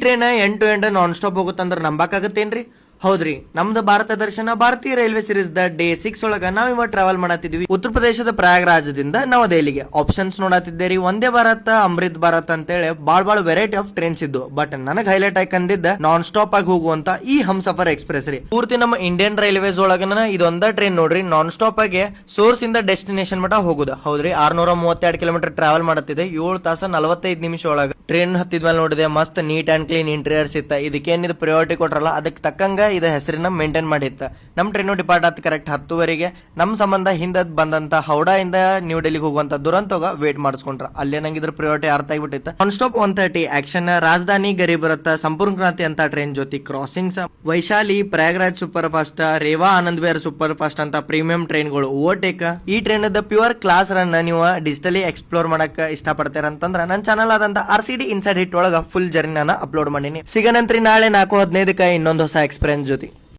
Train end to end non stop ಹೋಗುತ್ತಂದ್ರ ನಂಬಕಾಗತ್ತೇನ್ರಿ? ಹೌದ್ರಿ, ನಮ್ದು ಭಾರತ ದರ್ಶನ ಭಾರತೀಯ ರೈಲ್ವೆ ಸೀರೀಸ್ ದ ಡೇ 6 ಒಳಗ ನಾವ್ ಇವಾಗ ಟ್ರಾವೆಲ್ ಮಾಡತ್ತಿದ್ವಿ ಉತ್ತರ ಪ್ರದೇಶದ ಪ್ರಯಾಗರಾಜದಿಂದ ನವದೆಹಲಿಗೆ. ಆಪ್ಷನ್ಸ್ ನೋಡತ್ತಿದ್ದೇರಿ, ವಂದೇ ಭಾರತ, ಅಮೃತ್ ಭಾರತ್ ಅಂತೇಳಿ ಬಾಳ್ ವೆರೈಟಿ ಆಫ್ ಟ್ರೈನ್ಸ್ ಇದ್ದು. ಬಟ್ ನನಗ್ ಹೈಲೈಟ್ ಆಯ್ಕಂದಿದ್ದ ನಾನ್ ಸ್ಟಾಪ್ ಆಗಿ ಹೋಗುವಂತ ಈ ಹಮ್ಸಫರ್ ಎಕ್ಸ್ಪ್ರೆಸ್ ರೀ. ಪೂರ್ತಿ ನಮ್ಮ ಇಂಡಿಯನ್ ರೈಲ್ವೇಸ್ ಒಳಗನ ಇದೊಂದ ಟ್ರೈನ್ ನೋಡ್ರಿ, ನಾನ್ ಸ್ಟಾಪ್ ಆಗಿ ಸೋರ್ಸ್ ಇಂದ ಡೆಸ್ಟಿನೇಷನ್ ಮಟ ಹೋಗುದು. ಹೌದ್ರಿ, 632 ಕಿಲೋಮೀಟರ್ ಟ್ರಾವೆಲ್ ಮಾಡತ್ತಿದೆ, 7 ತಾಸ 45 ನಿಮಿಷ ಒಳಗ. ಟ್ರೈನ್ ಹತ್ತಿದ್ಮೇಲೆ ನೋಡಿದೆ, ಮಸ್ತ್ ನೀಟ್ ಅಂಡ್ ಕ್ಲೀನ್ ಇಂಟೀರಿಯರ್ಸ್ ಇತ್ತ. ಇದಕ್ಕೇನಿದ್ ಪ್ರಿಯಾರಿಟಿ ಕೊಟ್ರಲ್ಲ, ಅದಕ್ಕೆ ತಕ್ಕಂಗ ಇದ ಹೆಸರಿನ ಮೇಂಟೈನ್ ಮಾಡಿತ್ತ. ನಮ್ ಟ್ರೈನು ಡಿಪಾರ್ಟ್ ಆತ್ ಕರೆಕ್ಟ್ 10:30ಗೆ. ನಮ್ ಸಂಬಂಧ ಹಿಂದದ್ ಬಂದಂತ ಹೌಡಾ ಇಂದ ನ್ಯೂ ಡೆಲ್ಲಿಗೆ ಹೋಗುವಂತ ದುರಂತೋಗ ವೇಟ್ ಮಾಡಿಸ್ಕೊಂಡ್ರ. ಅಲ್ಲೇ ನಂಗೆ ಇದ್ರ ಪ್ರಿಯಾರಿಟಿ ಅರ್ಥ ಆಗಿಬಿಟ್ಟಿತ್ತ. ನಾನ್ ಸ್ಟಾಪ್ 130 ಆಕ್ಷನ್, ರಾಜಧಾನಿ ಗರೀಬ್ ರಥ, ಸಂಪೂರ್ಣ ಕ್ರಾಂತಿ ಅಂತ ಟ್ರೈನ್ ಜೊತೆ crossings, Vaishali, Prayagraj super fast, Rewa Anand Vihar super fast ಅಂತ ಪ್ರೀಮಿಯಂ ಟ್ರೈನ್ಗಳು ಓವರ್ಟೇಕ್. ಈ ಟ್ರೈನ್ ಪ್ಯೂರ್ ಕ್ಲಾಸ್ ರನ್ ನೀವು ಡಿಜಿಟಲಿ ಎಕ್ಸ್ಪ್ಲೋರ್ ಮಾಡಕ್ ಇಷ್ಟಪಡ್ತೀರ ಅಂತಂದ್ರ ನನ್ನ ಚಾನಲ್ ಆದಂತ RCD ಇನ್ಸೈಡ್ ಹಿಟ್ ಒಳಗ ಫುಲ್ ಜರ್ನಿ ಅಪ್ಲೋಡ್ ಮಾಡೀನಿ. ಸಿಗನಂತ್ರಿ ನಾಳೆ 4:15ಕ್ಕೆ ಇನ್ನೊಂದು ಹೊಸ ಎಕ್ಸ್ಪೀರಿಯನ್ಸ್ ಜೊತೆ.